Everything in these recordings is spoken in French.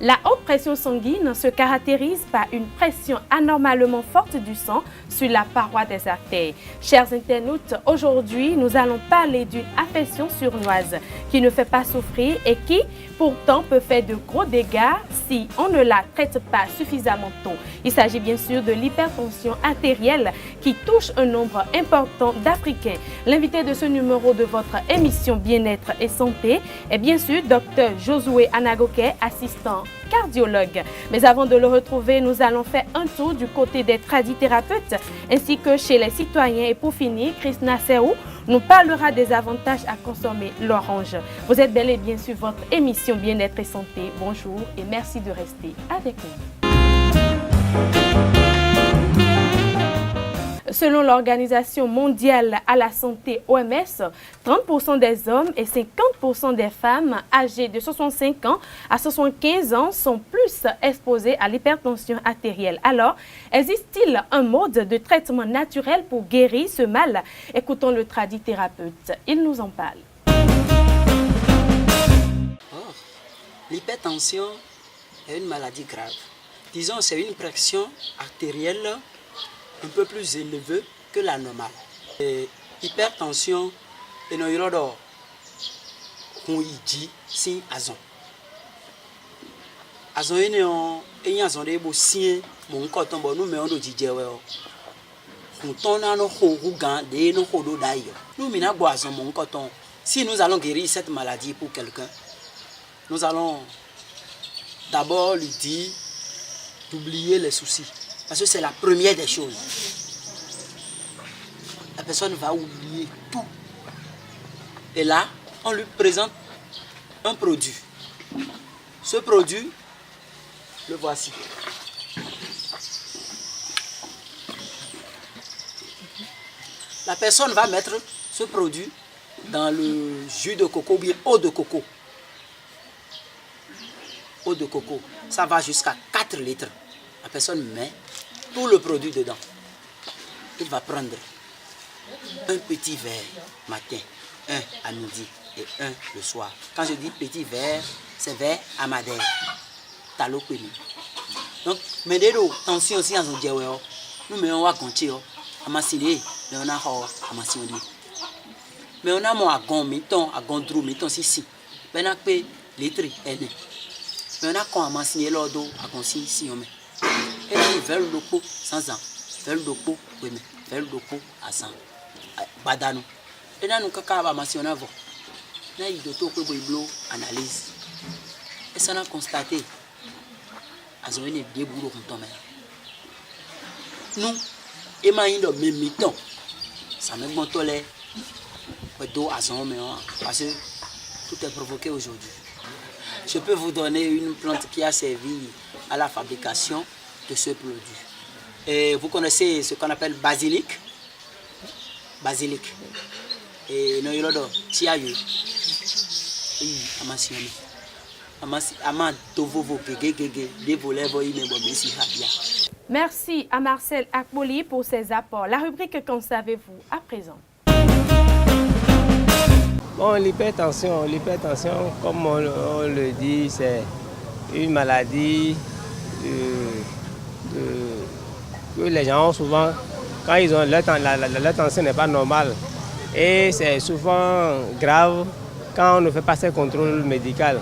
La haute pression sanguine se caractérise par une pression anormalement forte du sang sur la paroi des artères. Chers internautes, aujourd'hui, nous allons parler d'une affection sournoise qui ne fait pas souffrir et qui, pourtant, peut faire de gros dégâts si on ne la traite pas suffisamment tôt. Il s'agit bien sûr de l'hypertension artérielle qui touche un nombre important d'Africains. L'invité de ce numéro de votre émission Bien-être et Santé est bien sûr Dr Josué Anagoke, assistant cardiologue. Mais avant de le retrouver, nous allons faire un tour du côté des tradithérapeutes ainsi que chez les citoyens. Et pour finir, Chris Nasserou nous parlera des avantages à consommer l'orange. Vous êtes bel et bien sur votre émission Bien-être et Santé. Bonjour et merci de rester avec nous. Selon l'Organisation mondiale à la santé OMS, 30% des hommes et 50% des femmes âgées de 65 ans à 75 ans sont plus exposés à l'hypertension artérielle. Alors, existe-t-il un mode de traitement naturel pour guérir ce mal? Écoutons le tradithérapeute, il nous en parle. L'hypertension est une maladie grave. Disons, c'est une pression artérielle un peu plus élevé que la normale. Hypertension et non yorodo dit si azon. Azon ene on enya azon de bo sien mon koton bo nous mais on do dijewe o. On tona no ho rugan de no ho do dai. Nous mina bo azon mon koton. Si nous allons guérir cette maladie pour quelqu'un, nous allons d'abord lui dire d'oublier les soucis. Parce que c'est la première des choses. La personne va oublier tout. Et là, on lui présente un produit. Ce produit, le voici. La personne va mettre ce produit dans le jus de coco ou bien eau de coco. Eau de coco, ça va jusqu'à 4 litres. La personne met tout le produit dedans. Il va prendre un petit verre matin, un à midi et un le soir. Quand je dis petit verre, c'est verre à madère. Talopénie. Donc, mais des tensions aussi en zone nous mettons à compter, à massiner, mais on a à massiner. Mais on a mon agon, mettons, agon drou, mettons ici. Ben on a payé les tri, mais on a quand à massiner l'ordre, à consigner si on met. Et là, il veut le pot sans ans. Veut le pot, oui, mais veut le pot à 100. Badano. Et là, nous avons mentionné avant. Là, il doit tout analyse. Et ça, on a constaté. Ils ont une bien boulot comme toi. Nous, et maintenant, dans même mi-temps, ça me montre les dos à son parce que tout est provoqué aujourd'hui. Je peux vous donner une plante qui a servi à la fabrication de ce produit. Et vous connaissez ce qu'on appelle basilic. Basilic. Et nous avons tiayu. Merci à Marcel Akboli pour ses apports. La rubrique Qu'en savez-vous à présent? Bon, l'hypertension, comme on le dit, c'est une maladie que les gens ont souvent, quand ils ont leur tension n'est pas normale. Et c'est souvent grave quand on ne fait pas ces contrôles médicaux.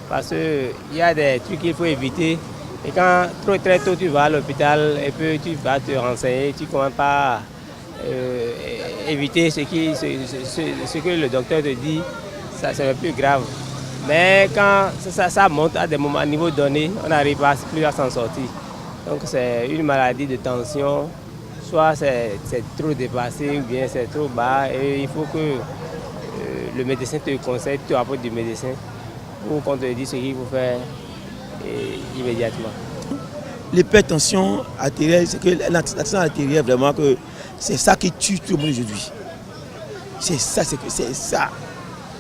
Parce qu'il y a des trucs qu'il faut éviter. Et quand très tôt tu vas à l'hôpital et puis tu vas te renseigner, tu ne commences pas à éviter ce que le docteur te dit, ça c'est le plus grave. Mais quand ça monte à des moments, à niveau donné, on n'arrive plus à s'en sortir. Donc c'est une maladie de tension, soit c'est trop dépassé ou bien c'est trop bas et il faut que le médecin te conseille, tu apportes du médecin pour qu'on te dise ce qu'il faut faire immédiatement. L'hypertension artérielle, c'est que l'accident artérielle, vraiment que c'est ça qui tue tout le monde aujourd'hui. C'est ça.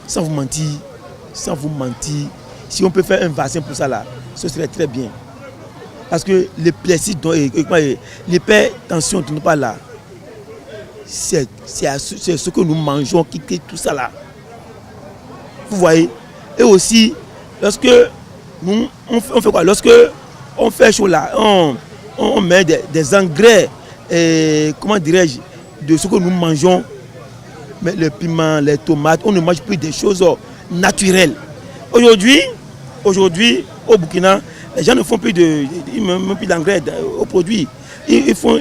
Sans vous mentir, si on peut faire un vaccin pour ça là, ce serait très bien. Parce que l'hypertension dont on parle là, c'est ce que nous mangeons qui tout ça là. Vous voyez. Et aussi, lorsque Nous, on fait quoi? Lorsque on fait chaud là, on met des engrais, comment dirais-je, de ce que nous mangeons, mais le piment, les tomates, on ne mange plus des choses naturelles. Aujourd'hui, au Burkina, les gens ne font plus d'engrais aux produits. Ils font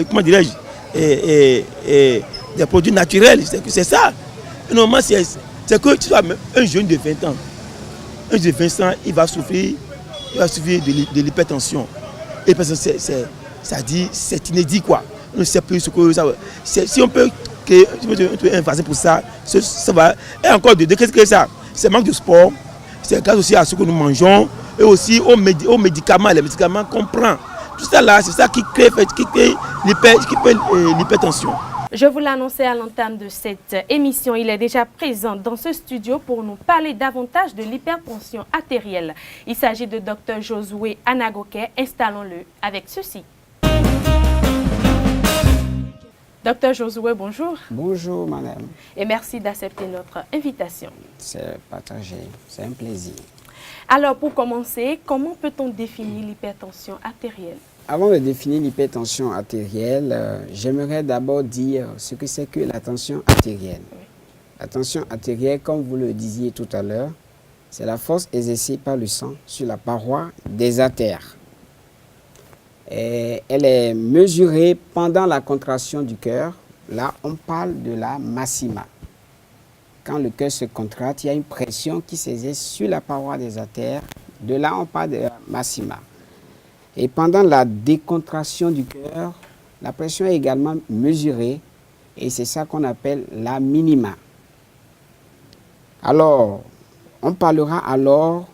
comment dirais-je, des produits naturels. C'est ça. Et normalement, c'est que tu sois un jeune de 20 ans. Un jeune de 20 ans, il va souffrir de l'hypertension. Et parce que c'est inédit, quoi. On ne sait plus ce que ça va. Si on peut créer un vaccin pour ça, ça va. Et encore, qu'est-ce que c'est ça? C'est manque de sport. C'est grâce aussi à ce que nous mangeons et aussi aux médicaments, les médicaments qu'on prend. Tout ça là, c'est ça qui crée l'hypertension. Je vous l'annonçais à l'entame de cette émission, il est déjà présent dans ce studio pour nous parler davantage de l'hypertension artérielle. Il s'agit de Dr Josué Anagoke. Installons-le avec ceci. Dr Josué, bonjour. Bonjour, madame. Et merci d'accepter notre invitation. C'est partagé, c'est un plaisir. Alors, pour commencer, comment peut-on définir l'hypertension artérielle? Avant de définir l'hypertension artérielle, j'aimerais d'abord dire ce que c'est que la tension artérielle. Oui. La tension artérielle, comme vous le disiez tout à l'heure, c'est la force exercée par le sang sur la paroi des artères. Et elle est mesurée pendant la contraction du cœur. Là, on parle de la massima. Quand le cœur se contracte, il y a une pression qui s'exerce sur la paroi des artères. De là, on parle de la massima. Et pendant la décontraction du cœur, la pression est également mesurée. Et c'est ça qu'on appelle la minima. Alors, on parlera alors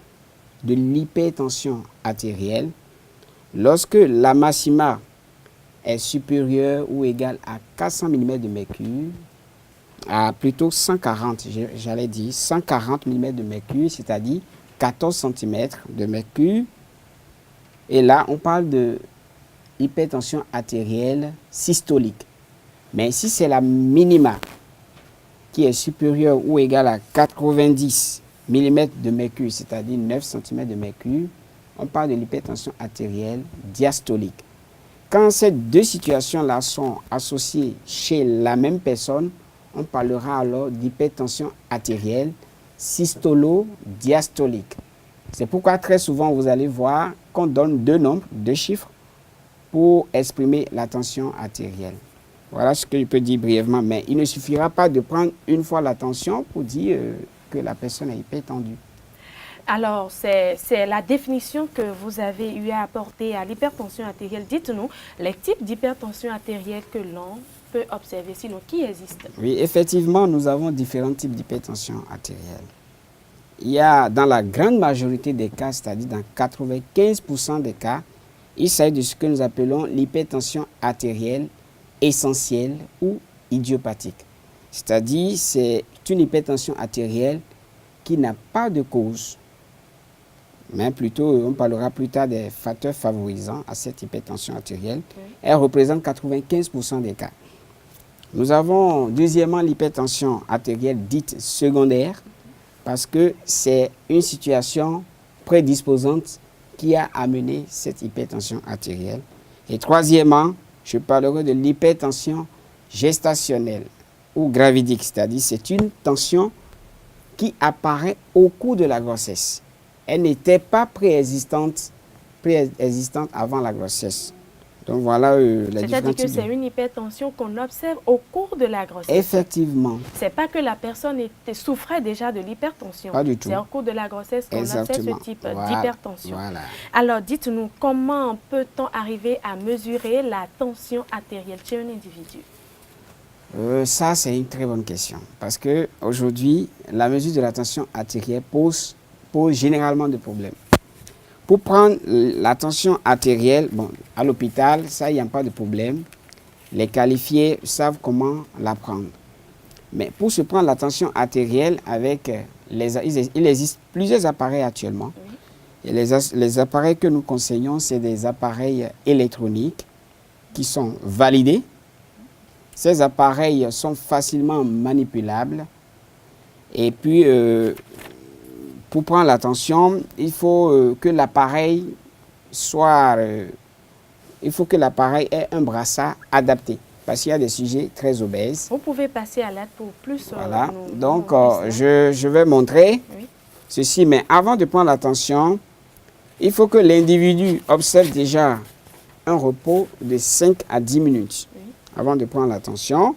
de l'hypertension artérielle. Lorsque la massima est supérieure ou égale à 400 mm de mercure, à plutôt 140, j'allais dire 140 mm de mercure, c'est-à-dire 14 cm de mercure. Et là, on parle de hypertension artérielle systolique. Mais si c'est la minima qui est supérieure ou égale à 90 mm de mercure, c'est-à-dire 9 cm de mercure, on parle de l'hypertension artérielle diastolique. Quand ces deux situations-là sont associées chez la même personne, on parlera alors d'hypertension artérielle systolo-diastolique. C'est pourquoi très souvent vous allez voir qu'on donne deux nombres, deux chiffres pour exprimer la tension artérielle. Voilà ce que je peux dire brièvement, mais il ne suffira pas de prendre une fois la tension pour dire que la personne est hypertendue. Alors, c'est la définition que vous avez eu à apporter à l'hypertension artérielle. Dites-nous les types d'hypertension artérielle que l'on peut observer, sinon qui existent? Oui, effectivement, nous avons différents types d'hypertension artérielle. Il y a dans la grande majorité des cas, c'est-à-dire dans 95% des cas, il s'agit de ce que nous appelons l'hypertension artérielle essentielle ou idiopathique. C'est-à-dire c'est une hypertension artérielle qui n'a pas de cause, mais plutôt, on parlera plus tard des facteurs favorisants à cette hypertension artérielle. Oui. Elle représente 95% des cas. Nous avons deuxièmement l'hypertension artérielle dite secondaire, parce que c'est une situation prédisposante qui a amené cette hypertension artérielle. Et troisièmement, je parlerai de l'hypertension gestationnelle ou gravidique, c'est-à-dire c'est une tension qui apparaît au cours de la grossesse. Elle n'était pas préexistante avant la grossesse. Donc voilà la différence. C'est-à-dire que c'est une hypertension qu'on observe au cours de la grossesse. Effectivement. Ce n'est pas que la personne souffrait déjà de l'hypertension. Pas du tout. C'est au cours de la grossesse qu'on observe ce type d'hypertension. Voilà. Alors dites-nous, comment peut-on arriver à mesurer la tension artérielle chez un individu? Ça, c'est une très bonne question. Parce qu'aujourd'hui, la mesure de la tension artérielle pose généralement des problèmes. Pour prendre la tension artérielle, bon, à l'hôpital, ça, il n'y a pas de problème. Les qualifiés savent comment la prendre. Mais pour se prendre la tension artérielle, il existe plusieurs appareils actuellement. Oui. Et les appareils que nous conseillons, c'est des appareils électroniques qui sont validés. Ces appareils sont facilement manipulables. Et puis, pour prendre la tension, il faut que l'appareil ait un brassard adapté. Parce qu'il y a des sujets très obèses. Vous pouvez passer à l'aide pour plus. Voilà. Donc, je vais montrer ceci. Mais avant de prendre la tension, il faut que l'individu observe déjà un repos de 5 à 10 minutes. Avant de prendre la tension,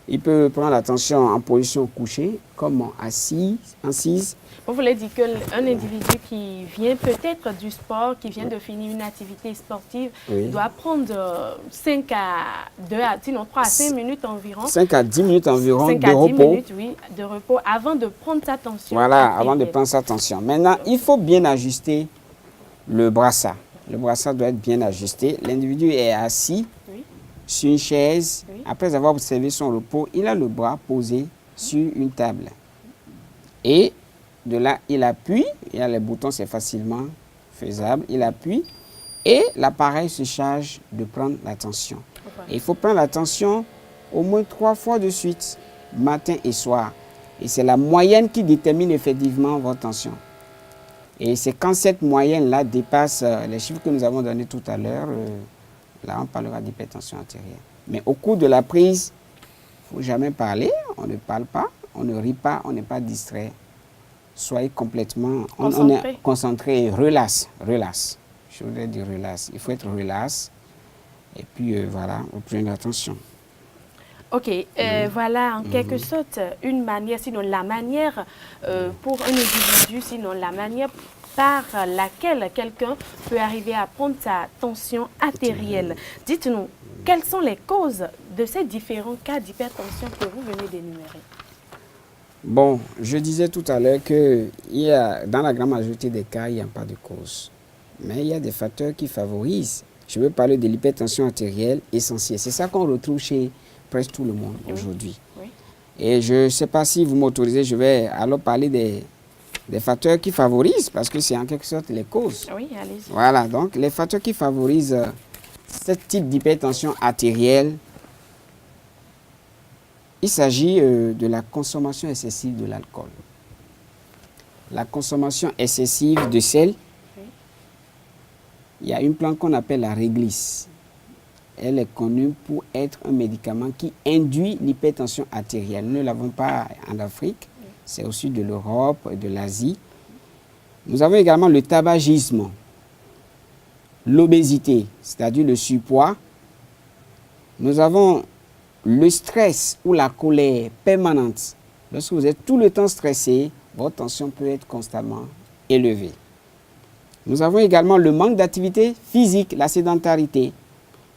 il peut prendre la tension en position couchée, comme assise. Vous voulez dire qu'un individu qui vient peut-être du sport, qui vient de finir une activité sportive, doit prendre 5 à 2 à, sinon 3 à 5 minutes environ. 5 à 10 minutes environ 5 de à 10 repos. minutes, oui, de repos avant de prendre sa tension. Voilà, avant de prendre sa tension. Maintenant, il faut bien ajuster le brassard. Le brassard doit être bien ajusté. L'individu est assis sur une chaise. Après avoir observé son repos, il a le bras posé sur une table. Et de là, il appuie. Il y a les boutons, c'est facilement faisable. Il appuie et l'appareil se charge de prendre la tension. Et il faut prendre la tension au moins 3 fois de suite, matin et soir. Et c'est la moyenne qui détermine effectivement votre tension. Et c'est quand cette moyenne-là dépasse les chiffres que nous avons donnés tout à l'heure, là on parlera d'hypertension artérielle. Mais au cours de la prise, il ne faut jamais parler, on ne parle pas, on ne rit pas, on n'est pas distrait. Soyez complètement on est concentré et relax. Je voudrais dire relax. Il faut être relax. Et puis voilà, vous prenez attention. Ok, voilà en quelque sorte une manière, sinon la manière pour un individu, sinon la manière par laquelle quelqu'un peut arriver à prendre sa tension artérielle. Dites-nous, quelles sont les causes de ces différents cas d'hypertension que vous venez d'énumérer? Bon, je disais tout à l'heure que dans la grande majorité des cas, il n'y a pas de cause. Mais il y a des facteurs qui favorisent. Je veux parler de l'hypertension artérielle essentielle. C'est ça qu'on retrouve chez presque tout le monde aujourd'hui. Et je ne sais pas si vous m'autorisez, je vais alors parler des facteurs qui favorisent, parce que c'est en quelque sorte les causes. Oui, allez-y. Voilà, donc les facteurs qui favorisent ce type d'hypertension artérielle, il s'agit de la consommation excessive de l'alcool. La consommation excessive de sel, il y a une plante qu'on appelle la réglisse. Elle est connue pour être un médicament qui induit l'hypertension artérielle. Nous ne l'avons pas en Afrique, c'est au sud de l'Europe et de l'Asie. Nous avons également le tabagisme, l'obésité, c'est-à-dire le surpoids. Nous avons le stress ou la colère permanente. Lorsque vous êtes tout le temps stressé, votre tension peut être constamment élevée. Nous avons également le manque d'activité physique, la sédentarité.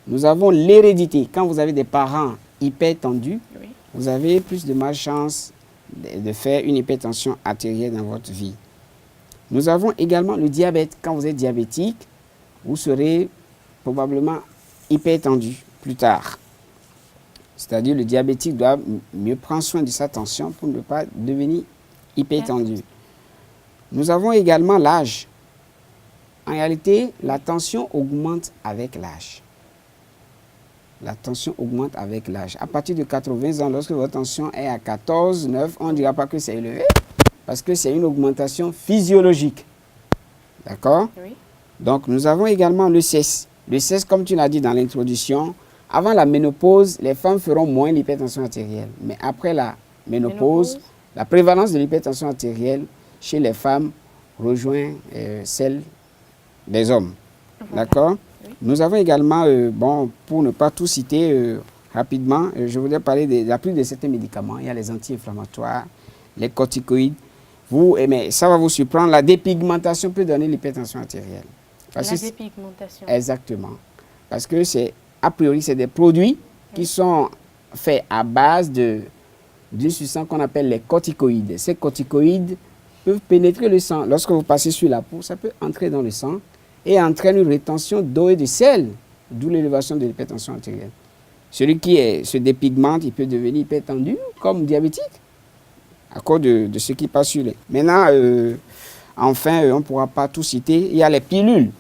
Nous avons l'hérédité. Quand vous avez des parents hyper tendus, vous avez plus de malchance de faire une hypertension artérielle dans votre vie. Nous avons également le diabète. Quand vous êtes diabétique, vous serez probablement hypertendu plus tard. C'est-à-dire le diabétique doit mieux prendre soin de sa tension pour ne pas devenir hypertendu. Nous avons également l'âge. En réalité, la tension augmente avec l'âge. La tension augmente avec l'âge. À partir de 80 ans, lorsque votre tension est à 14, 9, on ne dira pas que c'est élevé, parce que c'est une augmentation physiologique. D'accord? Oui. Donc, nous avons également le cesse. Le cesse, comme tu l'as dit dans l'introduction, avant la ménopause, les femmes feront moins l'hypertension artérielle. Mais après la ménopause, la prévalence de l'hypertension artérielle chez les femmes rejoint celle des hommes. D'accord? Oui. Nous avons également, pour ne pas tout citer rapidement, je voudrais parler de la prise de certains médicaments. Il y a les anti-inflammatoires, les corticoïdes. Mais ça va vous surprendre, la dépigmentation peut donner l'hypertension artérielle. La dépigmentation. Exactement. Parce que a priori, c'est des produits qui sont faits à base d'une substance qu'on appelle les corticoïdes. Ces corticoïdes peuvent pénétrer le sang. Lorsque vous passez sur la peau, ça peut entrer dans le sang et entraîne une rétention d'eau et de sel, d'où l'élévation de l'hypertension artérielle. Celui qui se dépigmente, il peut devenir hypertendu comme diabétique à cause de ce qui passe sur les... Maintenant, enfin, on ne pourra pas tout citer. Il y a les pilules.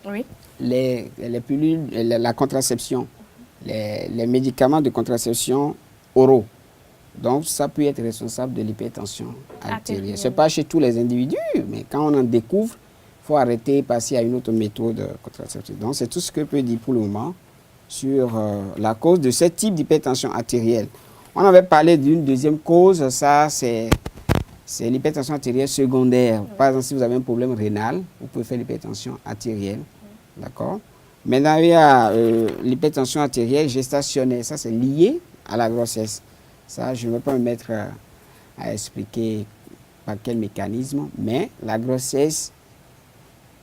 Oui. Les pilules, la contraception, les médicaments de contraception oraux. Donc, ça peut être responsable de l'hypertension artérielle. Ce n'est Artérielle. pas chez tous les individus, mais quand on en découvre, il faut arrêter et passer à une autre méthode contraceptive. Donc, c'est tout ce que je peux dire pour le moment sur la cause de ce type d'hypertension artérielle. On avait parlé d'une deuxième cause, ça c'est l'hypertension artérielle secondaire. Par exemple, si vous avez un problème rénal, vous pouvez faire l'hypertension artérielle. D'accord? Maintenant, il y a l'hypertension artérielle gestationnelle. Ça, c'est lié à la grossesse. Ça, je ne vais pas me mettre à expliquer par quel mécanisme, mais la grossesse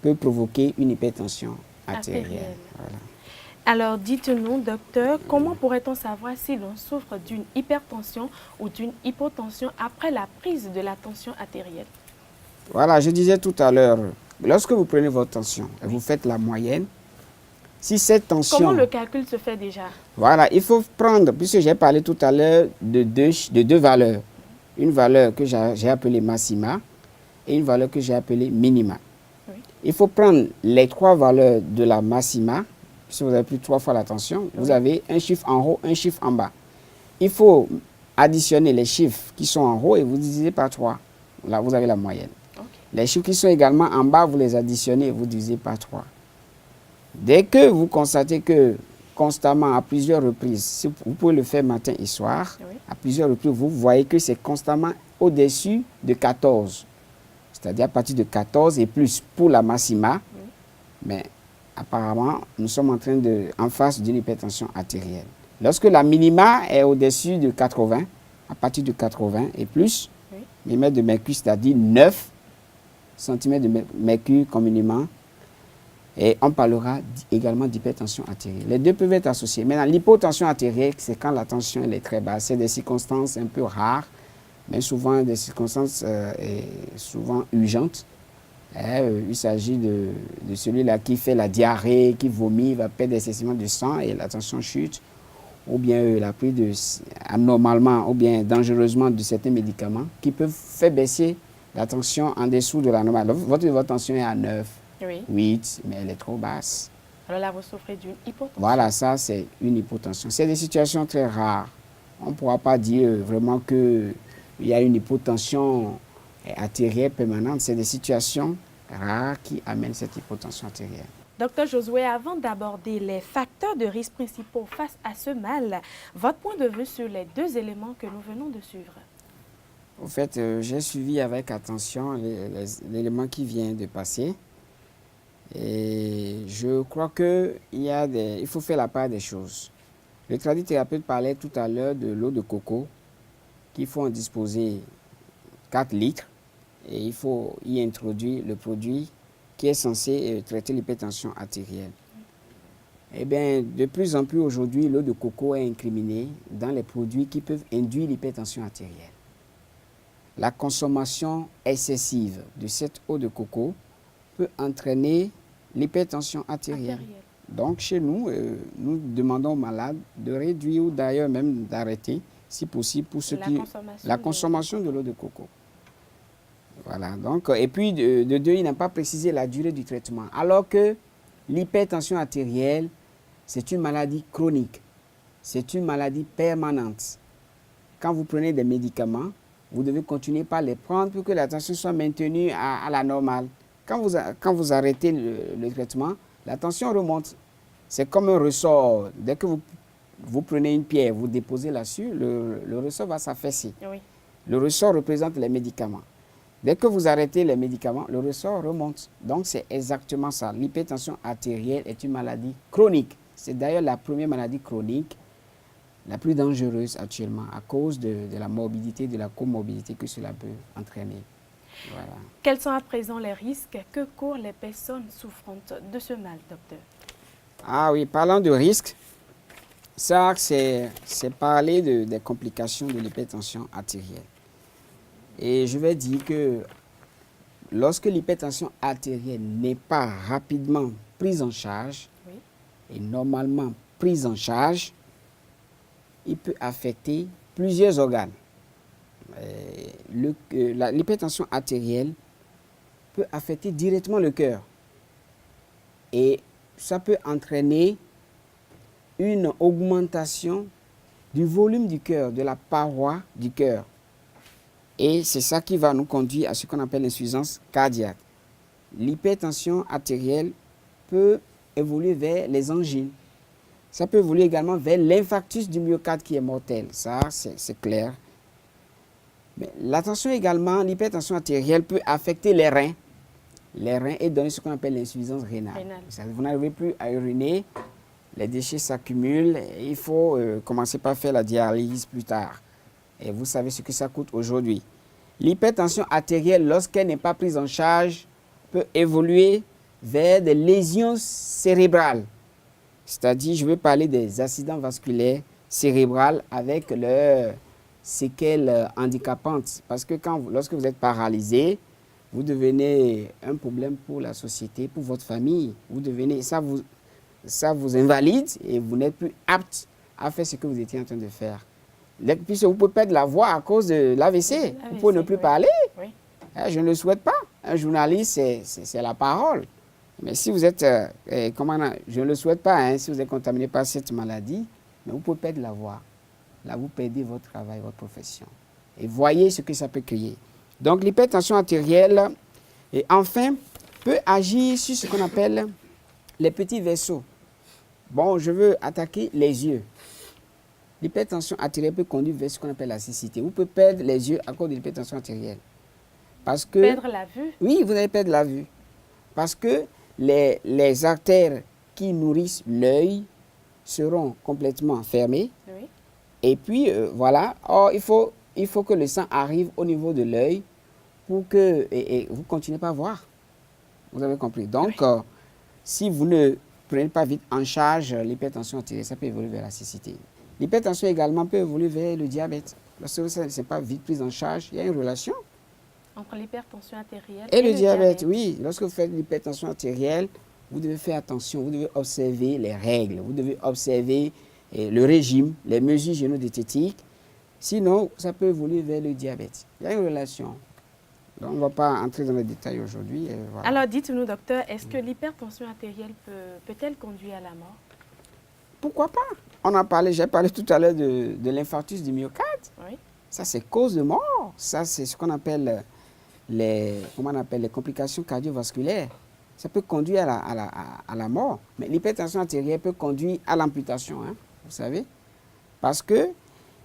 peut provoquer une hypertension artérielle. Artérielle. Voilà. Alors, dites-nous, docteur, comment pourrait-on savoir si l'on souffre d'une hypertension ou d'une hypotension après la prise de la tension artérielle? Voilà, je disais tout à l'heure, lorsque vous prenez votre tension et vous faites la moyenne, si cette tension... Comment le calcul se fait déjà? Voilà, il faut prendre, puisque j'ai parlé tout à l'heure de deux valeurs. Une valeur que j'ai appelée maxima et une valeur que j'ai appelée minima. Oui. Il faut prendre les trois valeurs de la maxima. Si vous avez pris 3 fois la tension, vous avez un chiffre en haut, un chiffre en bas. Il faut additionner les chiffres qui sont en haut et vous divisez par 3. Là, vous avez la moyenne. Ok. Les chiffres qui sont également en bas, vous les additionnez et vous divisez par 3. Dès que vous constatez que constamment, à plusieurs reprises, vous pouvez le faire matin et soir, Oui. à plusieurs reprises, vous voyez que c'est constamment au-dessus de 14. C'est-à-dire à partir de 14 et plus pour la maxima. Mais apparemment, nous sommes en face d'une hypertension artérielle. Lorsque la minima est au-dessus de 80, à partir de 80 et plus, Oui. millimètres de mercure, c'est-à-dire 9 cm de mercure communément, et on parlera également d'hypertension artérielle. Les deux peuvent être associés. Maintenant, l'hypotension artérielle, c'est quand la tension elle est très basse. C'est des circonstances un peu rares, mais souvent des circonstances souvent urgentes. Il s'agit de celui-là qui fait la diarrhée, qui vomit, va perdre excessivement de sang et la tension chute, ou bien la prise anormalement ou bien dangereusement de certains médicaments qui peuvent faire baisser la tension en dessous de la normale. Votre tension est à 9, Oui. 8, mais elle est trop basse. Alors là, vous souffrez d'une hypotension. Voilà, ça c'est une hypotension. C'est des situations très rares. On ne pourra pas dire vraiment qu'il y a une hypotension artérielle permanente. C'est des situations rares qui amènent cette hypotension artérielle. Docteur Josué, avant d'aborder les facteurs de risque principaux face à ce mal, votre point de vue sur les deux éléments que nous venons de suivre? En fait, j'ai suivi avec attention l'élément qui vient de passer. Et je crois qu'il faut faire la part des choses. Le tradithérapeute parlait tout à l'heure de l'eau de coco, qu'il faut en disposer 4 litres. Et il faut y introduire le produit qui est censé traiter l'hypertension artérielle. Eh bien, de plus en plus aujourd'hui, l'eau de coco est incriminée dans les produits qui peuvent induire l'hypertension artérielle. La consommation excessive de cette eau de coco peut entraîner l'hypertension artérielle. Donc, chez nous, nous demandons aux malades de réduire ou d'ailleurs même d'arrêter, si possible, pour ceux la consommation de l'eau de coco. Voilà, donc, et puis de deux, il n'a pas précisé la durée du traitement. Alors que l'hypertension artérielle, c'est une maladie chronique, c'est une maladie permanente. Quand vous prenez des médicaments, vous devez continuer par les prendre pour que la tension soit maintenue à la normale. Quand vous arrêtez le traitement, la tension remonte. C'est comme un ressort. Dès que vous prenez une pierre, vous déposez là-dessus, le ressort va s'affaisser. Oui. Le ressort représente les médicaments. Dès que vous arrêtez les médicaments, le ressort remonte. Donc, c'est exactement ça. L'hypertension artérielle est une maladie chronique. C'est d'ailleurs la première maladie chronique, la plus dangereuse actuellement, à cause de la morbidité, de la comorbidité que cela peut entraîner. Voilà. Quels sont à présent les risques que courent les personnes souffrantes de ce mal, docteur? Ah oui, parlant de risques, ça, c'est parler des complications de l'hypertension artérielle. Et je vais dire que lorsque l'hypertension artérielle n'est pas rapidement prise en charge, oui, et normalement prise en charge, il peut affecter plusieurs organes. L'hypertension artérielle peut affecter directement le cœur. Et ça peut entraîner une augmentation du volume du cœur, de la paroi du cœur. Et c'est ça qui va nous conduire à ce qu'on appelle l'insuffisance cardiaque. L'hypertension artérielle peut évoluer vers les angines. Ça peut évoluer également vers l'infarctus du myocarde qui est mortel. Ça, c'est clair. Mais l'attention également, l'hypertension artérielle peut affecter les reins. Les reins et donner ce qu'on appelle l'insuffisance rénale. Vous n'arrivez plus à uriner, les déchets s'accumulent, et il faut commencer par faire la dialyse plus tard. Et vous savez ce que ça coûte aujourd'hui. L'hypertension artérielle, lorsqu'elle n'est pas prise en charge, peut évoluer vers des lésions cérébrales. C'est-à-dire, je veux parler des accidents vasculaires cérébraux avec leurs séquelles handicapantes. Parce que lorsque vous êtes paralysé, vous devenez un problème pour la société, pour votre famille. Ça vous invalide et vous n'êtes plus apte à faire ce que vous étiez en train de faire. Puisque vous pouvez perdre la voix à cause de l'AVC. Vous pouvez ne plus parler. Oui. Je ne le souhaite pas. Un journaliste, c'est la parole. Mais si vous êtes, je ne le souhaite pas, si vous êtes contaminé par cette maladie, mais vous pouvez perdre la voix. Là, vous perdez votre travail, votre profession. Et voyez ce que ça peut créer. Donc, l'hypertension artérielle, et enfin, peut agir sur ce qu'on appelle les petits vaisseaux. Bon, je veux attaquer les yeux. L'hypertension artérielle peut conduire vers ce qu'on appelle la cécité. Vous pouvez perdre les yeux à cause de l'hypertension artérielle. Parce que, perdre la vue? Oui, vous allez perdre la vue. Parce que les artères qui nourrissent l'œil seront complètement fermées. Oui. Et puis, voilà. Or, il faut que le sang arrive au niveau de l'œil pour que vous ne continuez pas à voir. Vous avez compris. Donc, oui. Si vous ne prenez pas vite en charge l'hypertension artérielle, ça peut évoluer vers la cécité. L'hypertension également peut évoluer vers le diabète. Lorsque ça n'est pas vite pris en charge, il y a une relation entre l'hypertension artérielle et le diabète. Oui, lorsque vous faites l'hypertension artérielle, vous devez faire attention, vous devez observer les règles, vous devez observer le régime, les mesures génodiététiques. Sinon, ça peut évoluer vers le diabète. Il y a une relation. Donc, on ne va pas entrer dans les détails aujourd'hui. Voilà. Alors, dites-nous, docteur, est-ce que l'hypertension artérielle peut-elle conduire à la mort? Pourquoi pas? J'ai parlé tout à l'heure de l'infarctus du myocarde. Oui. Ça, c'est cause de mort. Ça, c'est ce qu'on appelle les complications cardiovasculaires. Ça peut conduire à la mort. Mais l'hypertension artérielle peut conduire à l'amputation, vous savez. Parce que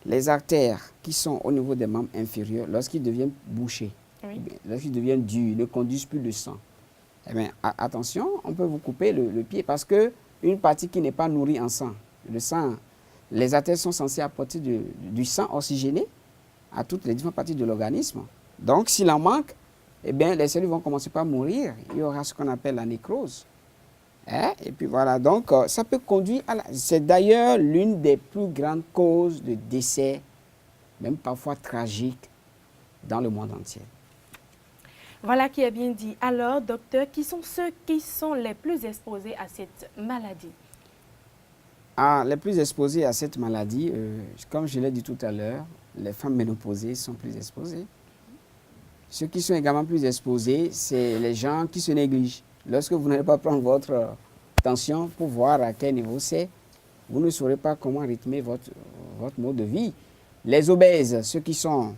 les artères qui sont au niveau des membres inférieurs, lorsqu'ils deviennent bouchés, oui. Lorsqu'ils deviennent durs, ne conduisent plus le sang. Eh bien, attention, on peut vous couper le pied parce qu'une partie qui n'est pas nourrie en sang, le sang, les artères sont censées apporter du sang oxygéné à toutes les différentes parties de l'organisme. Donc, s'il en manque, eh bien, les cellules vont commencer par mourir. Il y aura ce qu'on appelle la nécrose. Et puis voilà, donc ça peut conduire à C'est d'ailleurs l'une des plus grandes causes de décès, même parfois tragiques, dans le monde entier. Voilà qui est bien dit. Alors, docteur, qui sont ceux qui sont les plus exposés à cette maladie? Les plus exposés à cette maladie, comme je l'ai dit tout à l'heure, les femmes ménopausées sont plus exposées. Ceux qui sont également plus exposés, c'est les gens qui se négligent. Lorsque vous n'allez pas prendre votre tension pour voir à quel niveau c'est, vous ne saurez pas comment rythmer votre mode de vie. Les obèses, ceux qui sont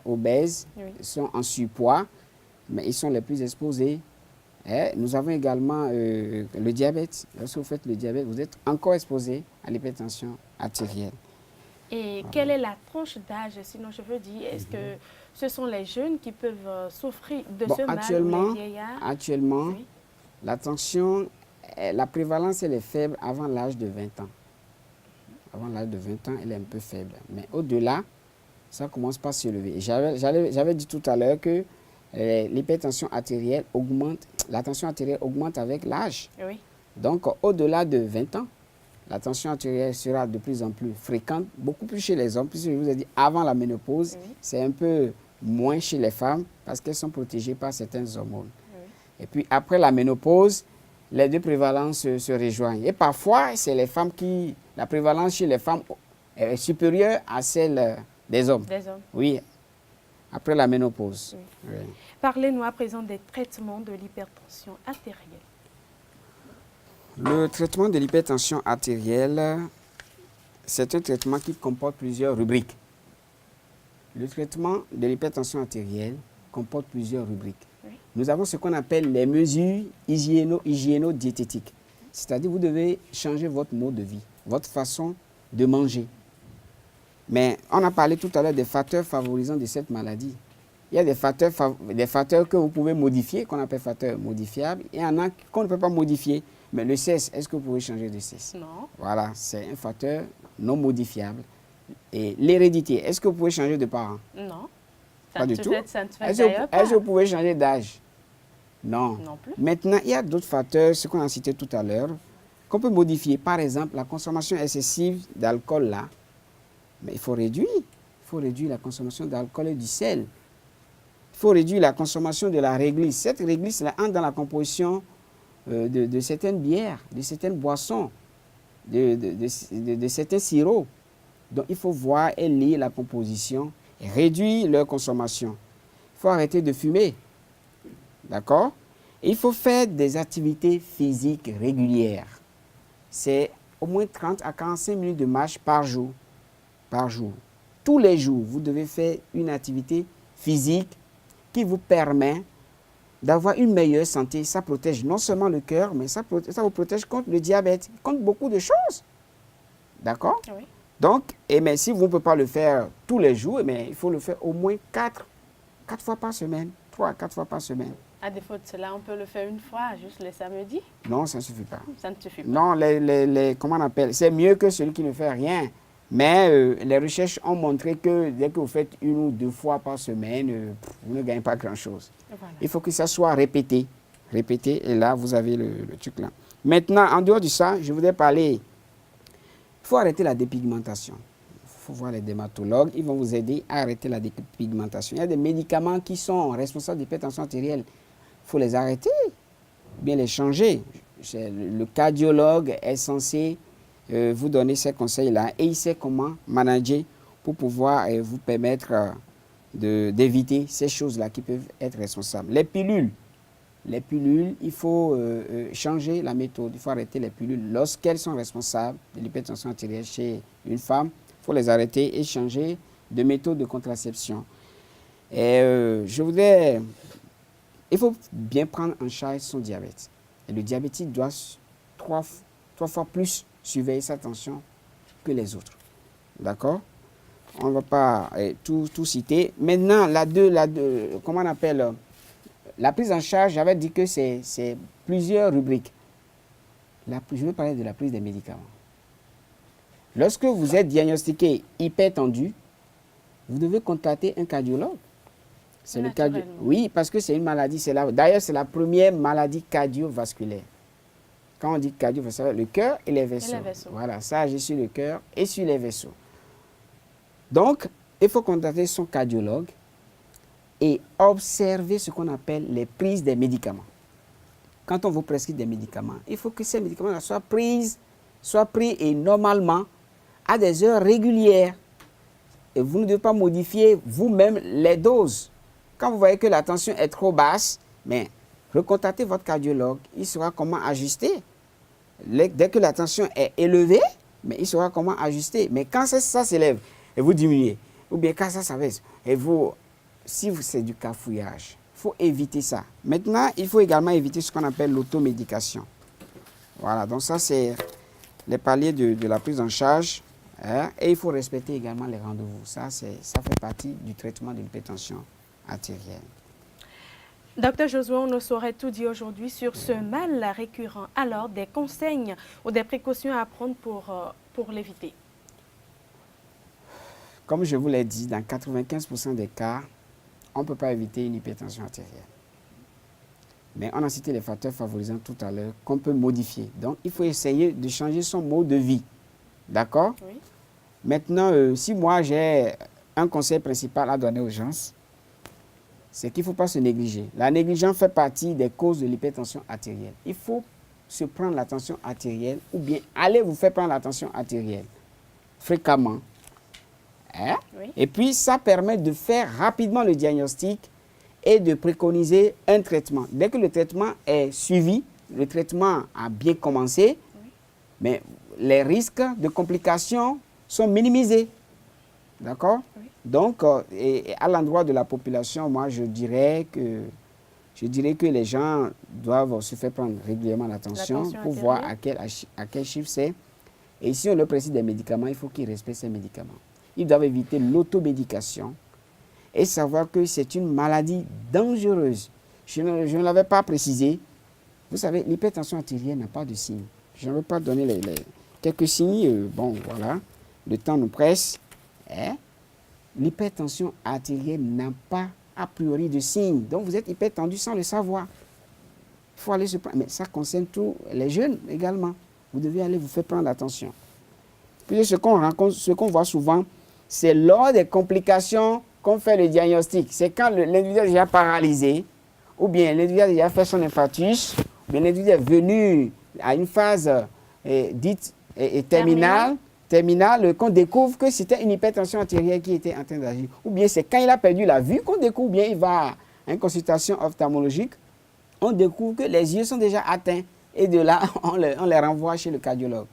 obèses, oui. sont en surpoids, mais ils sont les plus exposés. Nous avons également le diabète. Lorsque vous faites le diabète, vous êtes encore exposé à l'hypertension artérielle. Et quelle est la tranche d'âge? Sinon, je veux dire, est-ce que ce sont les jeunes qui peuvent souffrir de ce mal ou les vieillards? Actuellement, oui. La tension, la prévalence, elle est faible avant l'âge de 20 ans. Avant l'âge de 20 ans, elle est un peu faible. Mais au-delà, ça commence par s'élever. J'avais dit tout à l'heure que l'hypertension artérielle augmente, la tension artérielle augmente avec l'âge. Oui. Donc, au-delà de 20 ans, la tension artérielle sera de plus en plus fréquente, beaucoup plus chez les hommes, puisque je vous ai dit, avant la ménopause, oui. c'est un peu moins chez les femmes parce qu'elles sont protégées par certaines hormones. Oui. Et puis, après la ménopause, les deux prévalences se rejoignent. Et parfois, c'est les femmes la prévalence chez les femmes est supérieure à celle des hommes. Des hommes. Oui, après la ménopause. Oui. Oui. Parlez-nous à présent des traitements de l'hypertension artérielle. Le traitement de l'hypertension artérielle, c'est un traitement qui comporte plusieurs rubriques. Le traitement de l'hypertension artérielle comporte plusieurs rubriques. Oui. Nous avons ce qu'on appelle les mesures hygiéno-diététiques. C'est-à-dire vous devez changer votre mode de vie, votre façon de manger. Mais on a parlé tout à l'heure des facteurs favorisants de cette maladie. Il y a des facteurs que vous pouvez modifier, qu'on appelle facteurs modifiables. Et il y en a qu'on ne peut pas modifier. Mais le sexe, est-ce que vous pouvez changer de sexe? Non. Voilà, c'est un facteur non modifiable. Et l'hérédité, est-ce que vous pouvez changer de parents? Non. Pas du tout. Ça ne se fait Est-ce d'ailleurs pas. que vous pouvez changer d'âge? Non. Non plus. Maintenant, il y a d'autres facteurs, ce qu'on a cité tout à l'heure, qu'on peut modifier. Par exemple, la consommation excessive d'alcool là. Mais il faut réduire. Il faut réduire la consommation d'alcool et du sel. Il faut réduire la consommation de la réglisse. Cette réglisse là entre dans la composition de certaines bières, de certaines boissons, de certains sirops. Donc, il faut voir et lire la composition et réduire leur consommation. Il faut arrêter de fumer. D'accord? Il faut faire des activités physiques régulières. C'est au moins 30 à 45 minutes de marche par jour. Par jour. Tous les jours, vous devez faire une activité physique qui vous permet d'avoir une meilleure santé. Ça protège non seulement le cœur, mais ça vous protège contre le diabète, contre beaucoup de choses. D'accord? Oui. Donc, mais si vous ne pouvez pas le faire tous les jours, mais il faut le faire au moins 4 fois par semaine, 3 à 4 fois par semaine. À défaut de cela, on peut le faire une fois, juste le samedi. Non, ça ne suffit pas. Ça ne suffit pas. Non, comment on appelle? C'est mieux que celui qui ne fait rien. Mais les recherches ont montré que dès que vous faites 1 ou 2 fois par semaine, vous ne gagnez pas grand-chose. Voilà. Il faut que ça soit répété. Répété, et là, vous avez le truc là. Maintenant, en dehors de ça, je voudrais parler. Il faut arrêter la dépigmentation. Il faut voir les dermatologues, ils vont vous aider à arrêter la dépigmentation. Il y a des médicaments qui sont responsables d'hypertension artérielle. Il faut les arrêter, bien les changer. Le cardiologue est censé vous donner ces conseils-là et il sait comment manager pour pouvoir vous permettre d'éviter ces choses-là qui peuvent être responsables. Les pilules, il faut changer la méthode, il faut arrêter les pilules. Lorsqu'elles sont responsables de l'hypertension artérielle chez une femme, il faut les arrêter et changer de méthode de contraception. Et il faut bien prendre en charge son diabète. Et le diabétique doit 3 fois plus surveiller sa tension que les autres. D'accord? On ne va pas tout citer. Maintenant, comment on appelle la prise en charge, j'avais dit que c'est plusieurs rubriques. Je vais parler de la prise des médicaments. Lorsque vous êtes diagnostiqué hypertendu, vous devez contacter un cardiologue. C'est le Oui, parce que c'est une maladie. D'ailleurs, c'est la première maladie cardiovasculaire. Quand on dit cardiovasculaire, le cœur et les vaisseaux. Voilà, ça agit sur le cœur et sur les vaisseaux. Donc, il faut contacter son cardiologue et observer ce qu'on appelle les prises des médicaments. Quand on vous prescrit des médicaments, il faut que ces médicaments soient pris et normalement à des heures régulières. Et vous ne devez pas modifier vous-même les doses. Quand vous voyez que la tension est trop basse, mais recontactez votre cardiologue, il saura comment ajuster. Dès que la tension est élevée, mais il saura comment ajuster. Mais quand ça s'élève et vous diminuez, ou bien quand ça baisse, et c'est du cafouillage, il faut éviter ça. Maintenant, il faut également éviter ce qu'on appelle l'automédication. Voilà, donc ça c'est les paliers de la prise en charge. Hein, et il faut respecter également les rendez-vous. Ça fait partie du traitement de l'hypertension artérielle. Docteur Josué, on ne saurait tout dire aujourd'hui sur ce mal récurrent. Alors, des conseils ou des précautions à prendre pour l'éviter? Comme je vous l'ai dit, dans 95% des cas, on ne peut pas éviter une hypertension artérielle. Mais on a cité les facteurs favorisants tout à l'heure qu'on peut modifier. Donc, il faut essayer de changer son mode de vie. D'accord? Oui. Maintenant, si moi j'ai un conseil principal à donner aux gens, c'est qu'il ne faut pas se négliger. La négligence fait partie des causes de l'hypertension artérielle. Il faut se prendre la tension artérielle ou bien aller vous faire prendre la tension artérielle fréquemment. Hein? Oui. Et puis, ça permet de faire rapidement le diagnostic et de préconiser un traitement. Dès que le traitement est suivi, le traitement a bien commencé, oui, mais les risques de complications sont minimisées. D'accord? Oui. Donc, et à l'endroit de la population, moi, je dirais que les gens doivent se faire prendre régulièrement l'attention pour voir à quel chiffre c'est. Et si on leur précise des médicaments, il faut qu'ils respectent ces médicaments. Ils doivent éviter l'automédication et savoir que c'est une maladie dangereuse. Je ne l'avais pas précisé. Vous savez, l'hypertension artérielle n'a pas de signes. Je ne vais pas donner quelques signes. Bon, voilà, le temps nous presse. L'hypertension artérielle n'a pas a priori de signes. Donc vous êtes hypertendu sans le savoir. Il faut aller se prendre. Mais ça concerne tous les jeunes également. Vous devez aller vous faire prendre attention. Puis ce qu'on voit souvent, c'est lors des complications qu'on fait le diagnostic. C'est quand l'individu est déjà paralysé, ou bien l'individu a déjà fait son infarctus, ou bien l'individu est venu à une phase dite terminale, qu'on découvre que c'était une hypertension artérielle qui était en train d'agir. Ou bien c'est quand il a perdu la vue qu'on découvre, ou bien il va à une consultation ophtalmologique, on découvre que les yeux sont déjà atteints. Et de là, on les renvoie chez le cardiologue.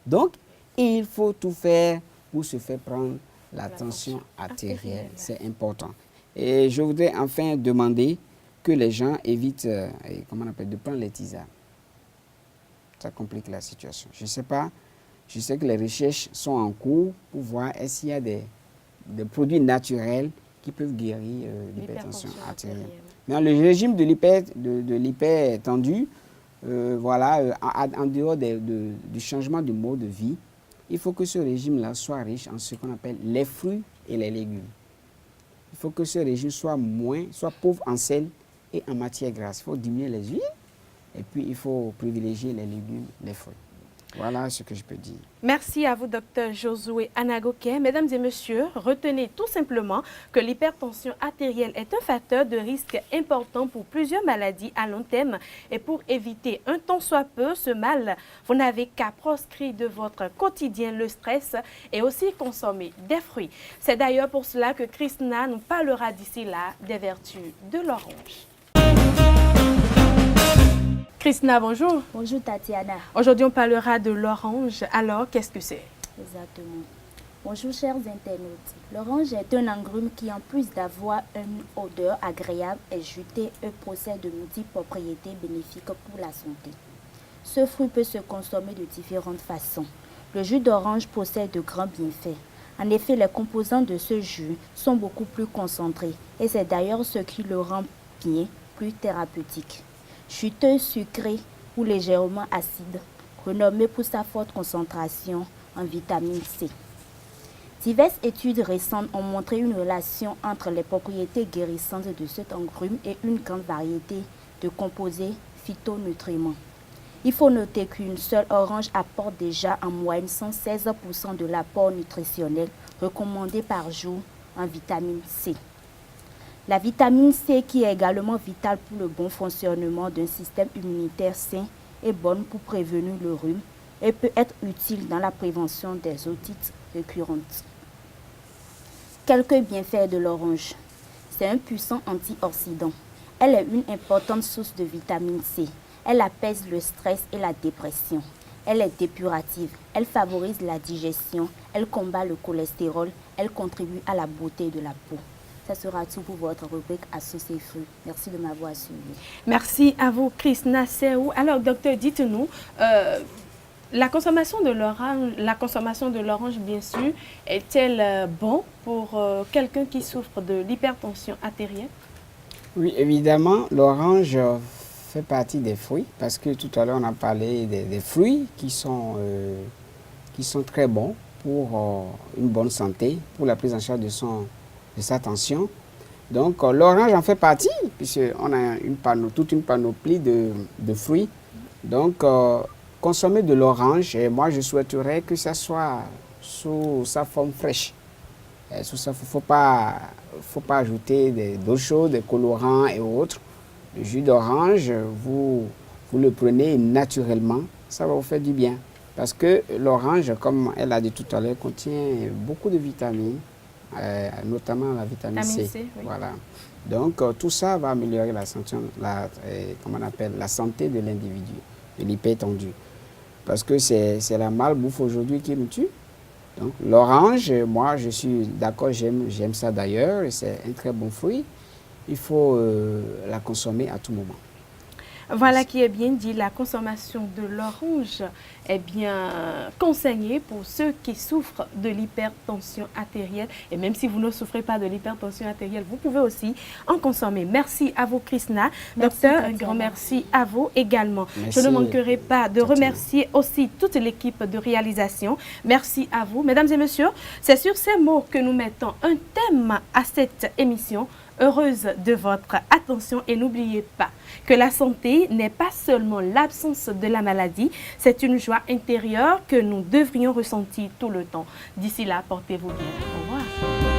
Donc, il faut tout faire pour se faire prendre la tension artérielle. C'est important. Et je voudrais enfin demander que les gens évitent de prendre les tisanes. Ça complique la situation. Je ne sais pas. Je sais que les recherches sont en cours pour voir s'il y a des produits naturels qui peuvent guérir l'hypertension artérielle. Mais le régime de l'hypertendu, en dehors du changement de mode de vie, il faut que ce régime-là soit riche en ce qu'on appelle les fruits et les légumes. Il faut que ce régime soit pauvre en sel et en matière grasse. Il faut diminuer les huiles et puis il faut privilégier les légumes, les fruits. Voilà ce que je peux dire. Merci à vous, Dr Josué Anagoké. Mesdames et messieurs, retenez tout simplement que l'hypertension artérielle est un facteur de risque important pour plusieurs maladies à long terme. Et pour éviter un tant soit peu ce mal, vous n'avez qu'à proscrire de votre quotidien le stress et aussi consommer des fruits. C'est d'ailleurs pour cela que Krishna nous parlera d'ici là des vertus de l'orange. Krishna, bonjour. Bonjour Tatiana. Aujourd'hui, on parlera de l'orange. Alors, qu'est-ce que c'est? Exactement. Bonjour chers internautes. L'orange est un agrume qui, en plus d'avoir une odeur agréable et jutée, possède de multiples propriétés bénéfiques pour la santé. Ce fruit peut se consommer de différentes façons. Le jus d'orange possède de grands bienfaits. En effet, les composants de ce jus sont beaucoup plus concentrés et c'est d'ailleurs ce qui le rend bien plus thérapeutique. Juteux, sucré ou légèrement acide, renommé pour sa forte concentration en vitamine C. Diverses études récentes ont montré une relation entre les propriétés guérissantes de cet agrume et une grande variété de composés phytonutriments. Il faut noter qu'une seule orange apporte déjà en moyenne 116% de l'apport nutritionnel recommandé par jour en vitamine C. La vitamine C, qui est également vitale pour le bon fonctionnement d'un système immunitaire sain, est bonne pour prévenir le rhume et peut être utile dans la prévention des otites récurrentes. Quelques bienfaits de l'orange. C'est un puissant antioxydant. Elle est une importante source de vitamine C. Elle apaise le stress et la dépression. Elle est dépurative. Elle favorise la digestion. Elle combat le cholestérol. Elle contribue à la beauté de la peau. Ça sera tout pour votre rubrique Associé Fruits. Merci de m'avoir suivi. Merci à vous, Krishna Seou. Alors, docteur, dites-nous, la consommation de l'orange, bien sûr, est-elle bon pour quelqu'un qui souffre de l'hypertension artérielle? Oui, évidemment, l'orange fait partie des fruits, parce que tout à l'heure, on a parlé des fruits qui sont très bons pour une bonne santé, pour la prise en charge de sa tension. Donc, l'orange en fait partie, puisqu'on a toute une panoplie de fruits. Donc, consommer de l'orange, et moi, je souhaiterais que ça soit sous sa forme fraîche. Il ne faut pas ajouter d'eau chaude, des colorants et autres. Le jus d'orange, vous le prenez naturellement, ça va vous faire du bien. Parce que l'orange, comme elle a dit tout à l'heure, contient beaucoup de vitamines, notamment la vitamine C. Oui. Voilà. Donc, tout ça va améliorer la santé de l'individu, de l'hypertendu. Parce que c'est la malbouffe aujourd'hui qui nous tue. Donc l'orange, moi je suis d'accord, j'aime ça d'ailleurs, c'est un très bon fruit. Il faut la consommer à tout moment. Voilà qui est bien dit, la consommation de l'orange est bien conseillée pour ceux qui souffrent de l'hypertension artérielle. Et même si vous ne souffrez pas de l'hypertension artérielle, vous pouvez aussi en consommer. Merci à vous, Krishna. Docteur, un grand merci à vous également. Merci. Je ne manquerai pas de remercier aussi toute l'équipe de réalisation. Merci à vous. Mesdames et messieurs, c'est sur ces mots que nous mettons un thème à cette émission. Heureuse de votre attention et n'oubliez pas que la santé n'est pas seulement l'absence de la maladie, c'est une joie intérieure que nous devrions ressentir tout le temps. D'ici là, portez-vous bien. Au revoir.